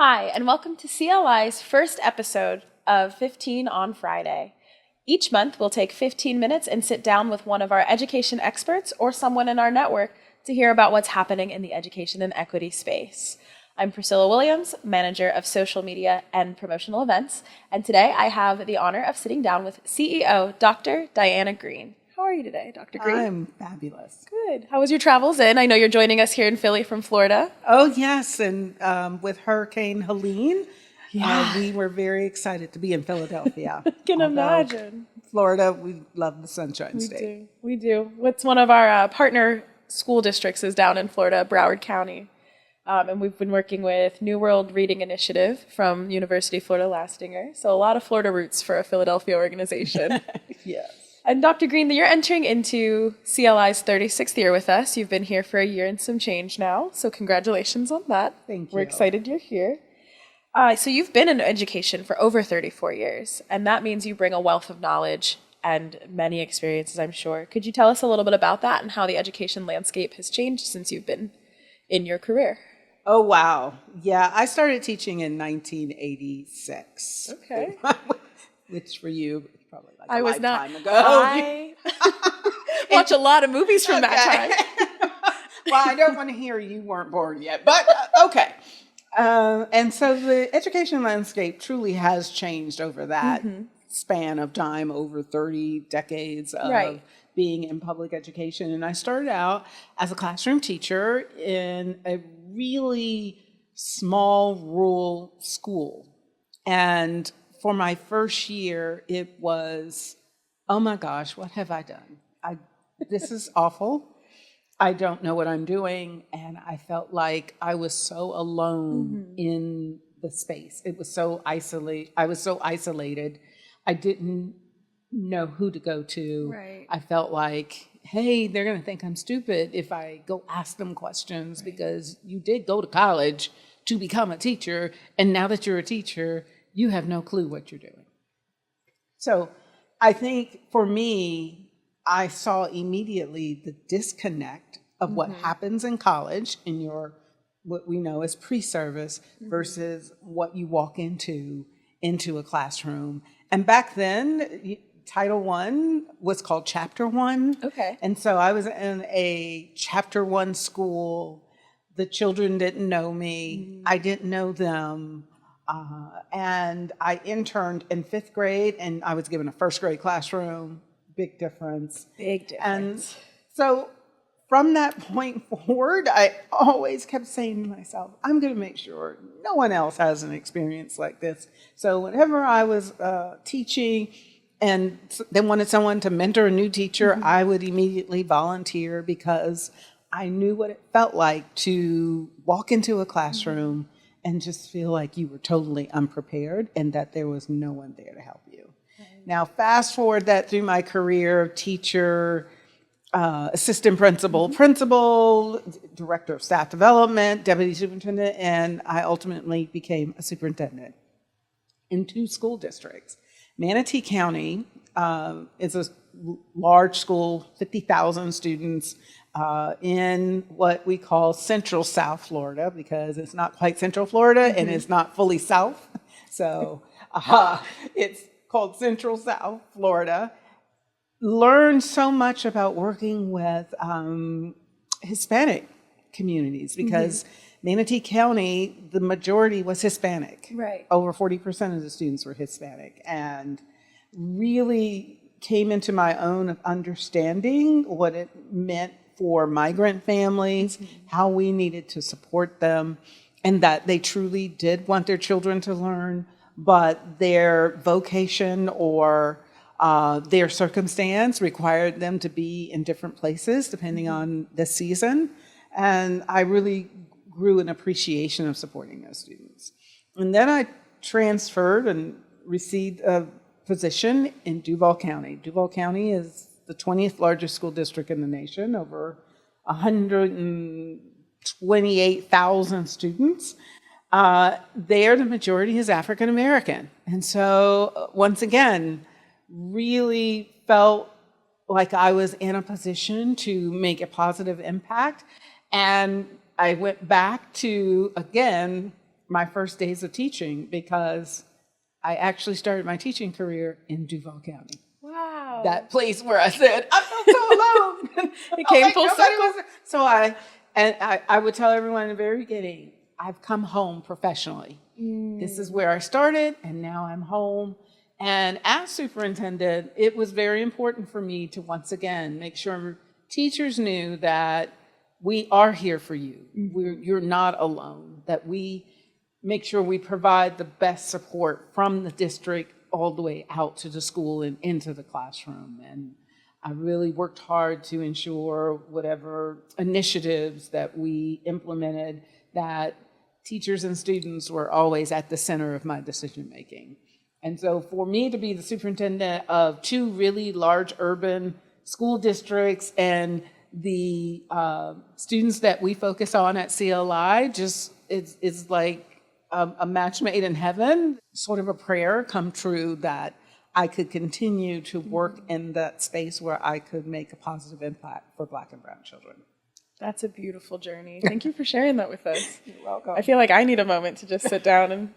Hi, and welcome to CLI's first episode of 15 on Friday. Each month, we'll take 15 minutes and sit down with one of our education experts or someone in our network to hear about what's happening in the education and equity space. I'm Priscilla Williams, Manager of Social Media and Promotional Events, and today I have the honor of sitting down with CEO Dr. Diana Greene. How are you today, Dr. Greene? I'm fabulous. Good. How was your travels in? I know you're joining us here in Philly from Florida. Oh, yes. And with Hurricane Helene, Yeah. we were very excited to be in Philadelphia. I can imagine. Florida, we love the Sunshine State. We do. What's one of our partner school districts is down in Florida, Broward County. And we've been working with New World Reading Initiative from University of Florida Lastinger. So a lot of Florida roots for a Philadelphia organization. Yes. And Dr. Greene, you're entering into CLI's 36th year with us. You've been here for a year and some change now. So congratulations on that. Thank you. We're excited you're here. So you've been in education for over 34 years, and that means you bring a wealth of knowledge and many experiences, I'm sure. Could you tell us a little bit about that and how the education landscape has changed since you've been in your career? Oh, wow. Yeah, I started teaching in 1986. Okay. Which for you, probably like I a was not. lifetime ago. I watch a lot of movies from that time. Well, I don't want to hear you weren't born yet, but okay. And so the education landscape truly has changed over that span of time, over 30 decades of being in public education. And I started out as a classroom teacher in a really small rural school. And for my first year, it was, oh my gosh, what have I done? This is awful. I don't know what I'm doing. And I felt like I was so alone in the space. It was so isolated. I was so isolated. I didn't know who to go to. Right. I felt like, hey, they're going to think I'm stupid if I go ask them questions because you did go to college to become a teacher. And now that you're a teacher, you have no clue what you're doing. So I think for me, I saw immediately the disconnect of what happens in college in your, what we know as pre-service versus what you walk into a classroom. And back then, Title I was called Chapter 1. Okay. And so I was in a Chapter 1 school. The children didn't know me. I didn't know them. And I interned in 5th grade, and I was given a 1st grade classroom. Big difference. Big difference. And so from that point forward, I always kept saying to myself, I'm going to make sure no one else has an experience like this. So whenever I was teaching and they wanted someone to mentor a new teacher, I would immediately volunteer because I knew what it felt like to walk into a classroom and just feel like you were totally unprepared and that there was no one there to help you. Now, fast forward that through my career, teacher, assistant principal, principal, director of staff development, deputy superintendent, and I ultimately became a superintendent in 2 school districts. Manatee County is a large school, 50,000 students, in what we call Central South Florida, because it's not quite Central Florida and it's not fully South. So it's called Central South Florida. Learned so much about working with Hispanic communities because Manatee County, the majority was Hispanic. Right. Over 40% of the students were Hispanic, and really came into my own understanding what it meant for migrant families, how we needed to support them, and that they truly did want their children to learn, but their vocation or their circumstance required them to be in different places depending on the season. And I really grew an appreciation of supporting those students. And then I transferred and received a position in Duval County. Duval County is the 20th largest school district in the nation, over 128,000 students. There, the majority is African American. And so, once again, really felt like I was in a position to make a positive impact. And I went back to, again, my first days of teaching, because I actually started my teaching career in Duval County. Wow. That place where I said, I felt so alone. It came full circle. So I would tell everyone in the very beginning, I've come home professionally. This is where I started, and now I'm home. And as superintendent, it was very important for me to once again make sure teachers knew that we are here for you. You're not alone, that we make sure we provide the best support from the district all the way out to the school and into the classroom. And I really worked hard to ensure whatever initiatives that we implemented, that teachers and students were always at the center of my decision making. And so for me to be the superintendent of 2 really large urban school districts, and the students that we focus on at CLI just is like a match made in heaven, sort of a prayer come true that I could continue to work in that space where I could make a positive impact for Black and brown children. That's a beautiful journey. Thank you for sharing that with us. You're welcome. I feel like I need a moment to just sit down, and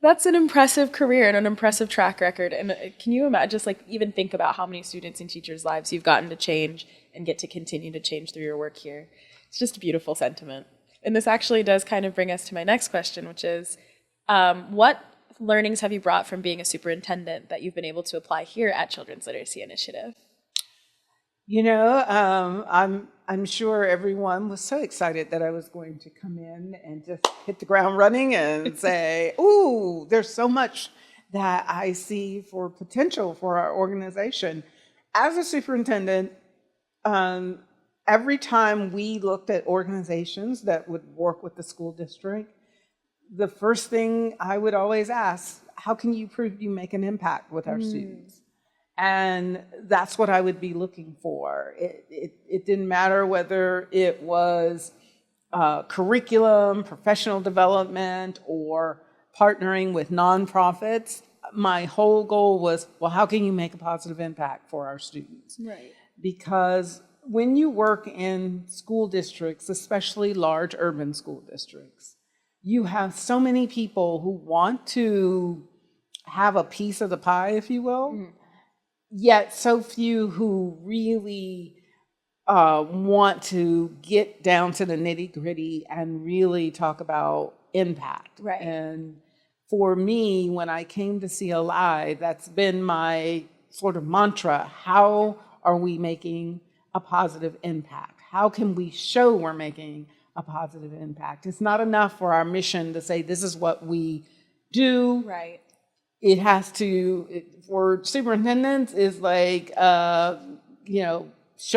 that's an impressive career and an impressive track record. And can you imagine, just like even think about how many students and teachers' lives you've gotten to change and get to continue to change through your work here. It's just a beautiful sentiment. And this actually does kind of bring us to my next question, which is, what learnings have you brought from being a superintendent that you've been able to apply here at Children's Literacy Initiative? You know, I'm sure everyone was so excited that I was going to come in and just hit the ground running and say, ooh, there's so much that I see for potential for our organization. As a superintendent, every time we looked at organizations that would work with the school district, the first thing I would always ask, how can you prove you make an impact with our students? And that's what I would be looking for. It didn't matter whether it was curriculum, professional development, or partnering with nonprofits. My whole goal was, well, how can you make a positive impact for our students? Right. Because when you work in school districts, especially large urban school districts, you have so many people who want to have a piece of the pie, if you will, yet so few who really want to get down to the nitty-gritty and really talk about impact. Right. And for me, when I came to CLI, that's been my sort of mantra. How are we making a positive impact? How can we show we're making a positive impact? It's not enough for our mission to say this is what we do. Right. It has to, for superintendents, is like, show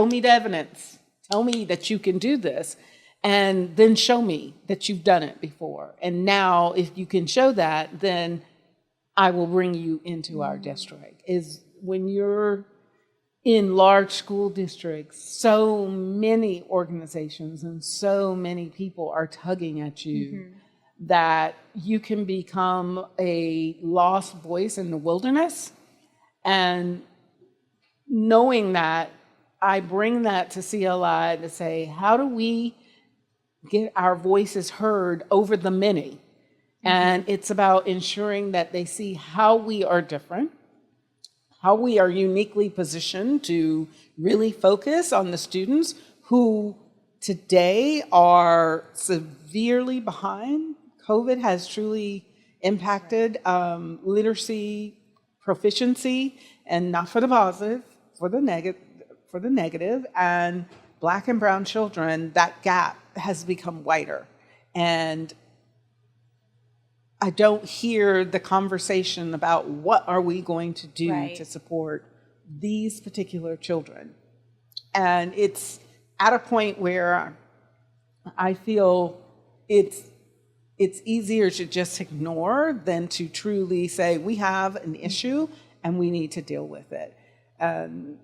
me the evidence. Tell me that you can do this, and then show me that you've done it before. And now, if you can show that, then I will bring you into our district. Is when you're in large school districts, so many organizations and so many people are tugging at you that you can become a lost voice in the wilderness. And knowing that, I bring that to CLI to say, how do we get our voices heard over the many? And it's about ensuring that they see how we are different, how we are uniquely positioned to really focus on the students who today are severely behind. COVID has truly impacted literacy proficiency, and not for the positive, for the negative. And Black and brown children, that gap has become wider. And I don't hear the conversation about what are we going to do to support these particular children. And it's at a point where I feel it's easier to just ignore than to truly say, we have an issue and we need to deal with it. And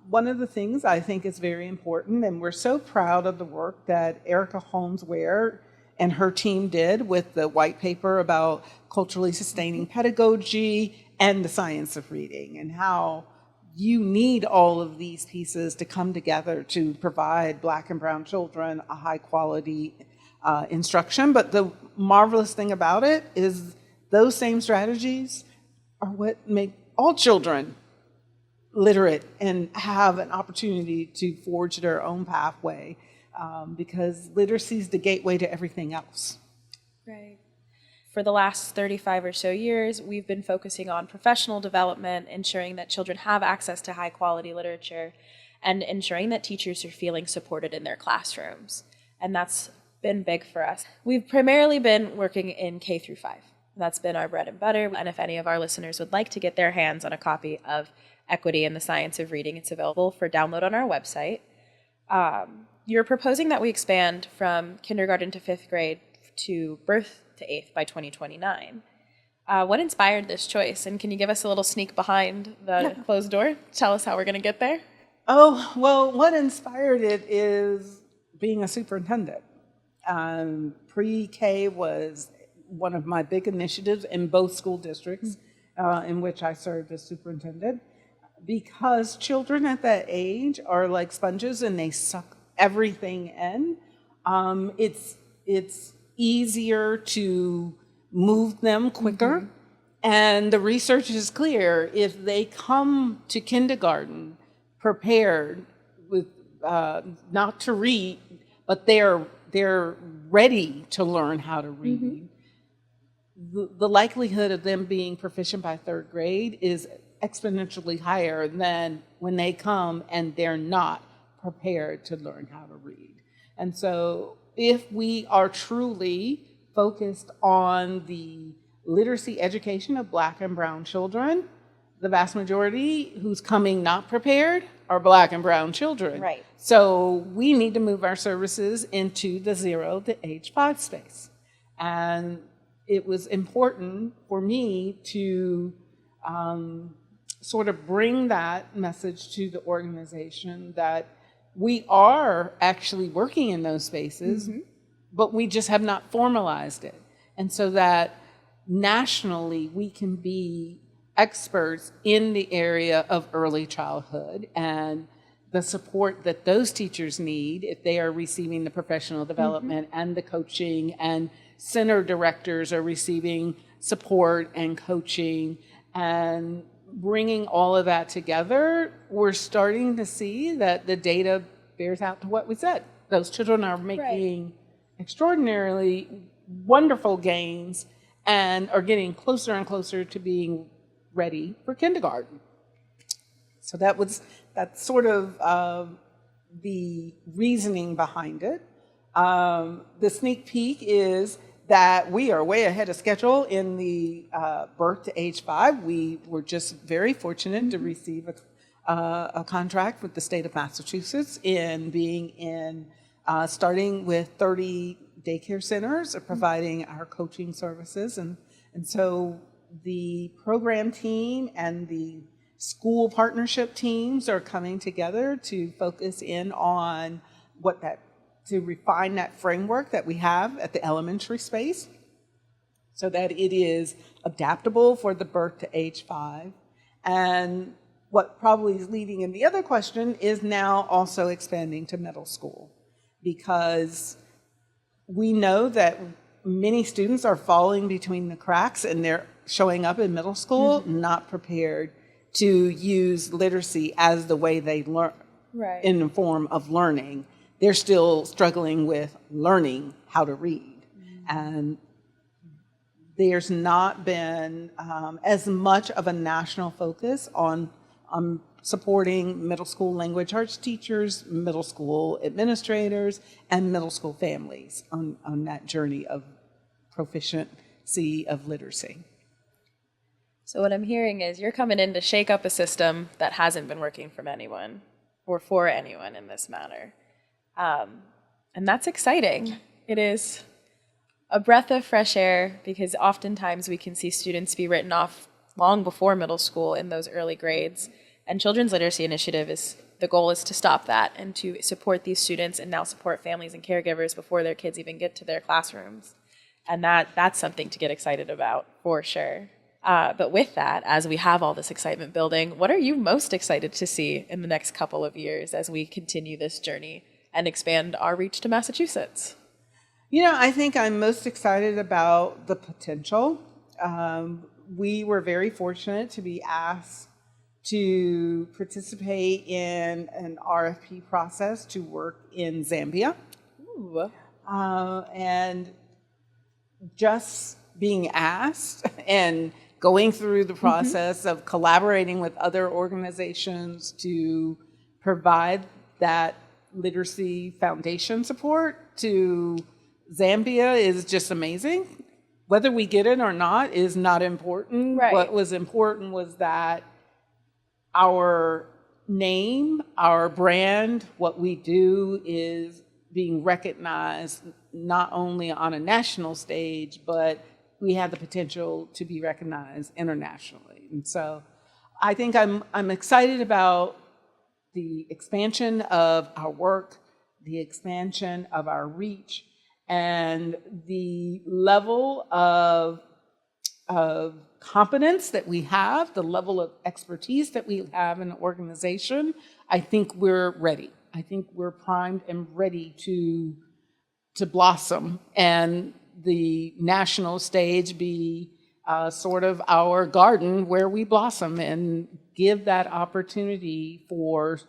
one of the things I think is very important, and we're so proud of the work that Erica Holmes-Ware and her team did with the white paper about culturally sustaining pedagogy and the science of reading, and how you need all of these pieces to come together to provide Black and brown children a high quality instruction. But the marvelous thing about it is those same strategies are what make all children literate and have an opportunity to forge their own pathway, because literacy is the gateway to everything else. Right. For the last 35 or so years, we've been focusing on professional development, ensuring that children have access to high quality literature, and ensuring that teachers are feeling supported in their classrooms. And that's been big for us. We've primarily been working in K through 5. That's been our bread and butter. And if any of our listeners would like to get their hands on a copy of Equity and the Science of Reading, it's available for download on our website. You're proposing that we expand from kindergarten to 5th grade to birth to 8th by 2029. What inspired this choice? And can you give us a little sneak behind the closed door? Tell us how we're going to get there. Oh, well, what inspired it is being a superintendent. Pre-K was one of my big initiatives in both school districts in which I served as superintendent, because children at that age are like sponges and they suck everything in. It's easier to move them quicker. And the research is clear. If they come to kindergarten prepared with not to read, but they're ready to learn how to read, the likelihood of them being proficient by 3rd grade is exponentially higher than when they come and they're not prepared to learn how to read. And so if we are truly focused on the literacy education of Black and brown children, the vast majority who's coming not prepared are Black and brown children. Right. So we need to move our services into the 0 to age 5 space. And it was important for me to sort of bring that message to the organization that we are actually working in those spaces, but we just have not formalized it. And so that nationally we can be experts in the area of early childhood and the support that those teachers need if they are receiving the professional development and the coaching, and center directors are receiving support and coaching, and bringing all of that together, we're starting to see that the data bears out to what we said. Those children are making extraordinarily wonderful gains and are getting closer and closer to being ready for kindergarten. So that's sort of the reasoning behind it. The sneak peek is that we are way ahead of schedule in the birth to age 5. We were just very fortunate to receive a contract with the state of Massachusetts in being in starting with 30 daycare centers, providing our coaching services. And so the program team and the school partnership teams are coming together to focus in on to refine that framework that we have at the elementary space so that it is adaptable for the birth to age 5. And what probably is leading in the other question is now also expanding to middle school, because we know that many students are falling between the cracks and they're showing up in middle school not prepared to use literacy as the way they learn in the form of learning. They're still struggling with learning how to read. And there's not been as much of a national focus on supporting middle school language arts teachers, middle school administrators, and middle school families on that journey of proficiency of literacy. So what I'm hearing is you're coming in to shake up a system that hasn't been working for anyone or for anyone in this matter. And that's exciting. It is a breath of fresh air, because oftentimes we can see students be written off long before middle school in those early grades. And Children's Literacy Initiative the goal is to stop that and to support these students and now support families and caregivers before their kids even get to their classrooms. And that's something to get excited about, for sure. But with that, as we have all this excitement building, what are you most excited to see in the next couple of years as we continue this journey and expand our reach to Massachusetts? I think I'm most excited about the potential. We were very fortunate to be asked to participate in an RFP process to work in Zambia. Ooh. And just being asked and going through the process of collaborating with other organizations to provide that literacy foundation support to Zambia is just amazing. Whether we get it or not is not important. Right. What was important was that our name, our brand, what we do is being recognized not only on a national stage, but we have the potential to be recognized internationally. And so I think I'm excited about the expansion of our work, the expansion of our reach, and the level of competence that we have, the level of expertise that we have in the organization. I think we're ready. I think we're primed and ready to blossom, and the national stage be sort of our garden where we blossom, and give that opportunity for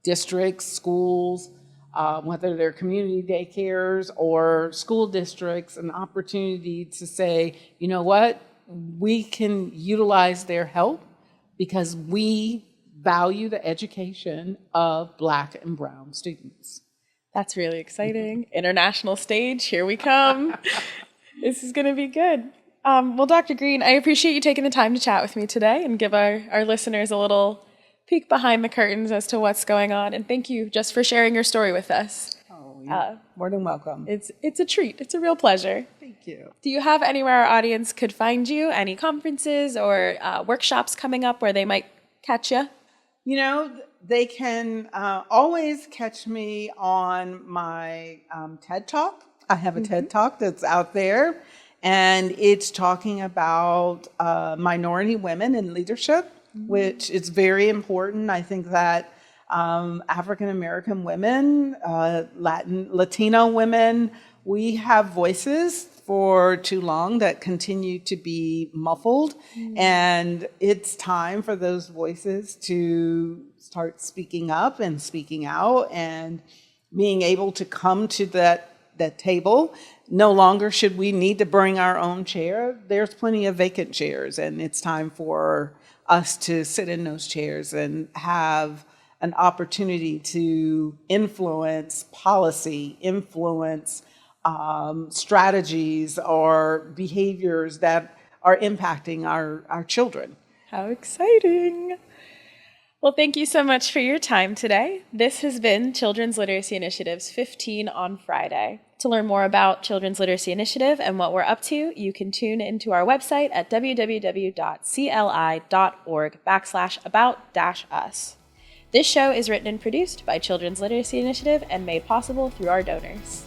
districts, schools, whether they're community daycares or school districts, an opportunity to say, you know what, we can utilize their help because we value the education of Black and brown students. That's really exciting. International stage, here we come. This is going to be good. Well, Dr. Greene, I appreciate you taking the time to chat with me today and give our listeners a little peek behind the curtains as to what's going on. And thank you just for sharing your story with us. Oh, you're more than welcome. It's a treat. It's a real pleasure. Thank you. Do you have anywhere our audience could find you? Any conferences or workshops coming up where they might catch you? They can always catch me on my TED Talk. I have a TED Talk that's out there, and it's talking about minority women in leadership, which is very important. I think that African American women, Latino women, we have voices for too long that continue to be muffled, and it's time for those voices to start speaking up and speaking out and being able to come to that table. No longer should we need to bring our own chair. There's plenty of vacant chairs, and it's time for us to sit in those chairs and have an opportunity to influence policy, influence strategies or behaviors that are impacting our children. How exciting. Well, thank you so much for your time today. This has been Children's Literacy Initiative's 15 on Friday. To learn more about Children's Literacy Initiative and what we're up to, you can tune into our website at www.cli.org/about-us. This show is written and produced by Children's Literacy Initiative and made possible through our donors.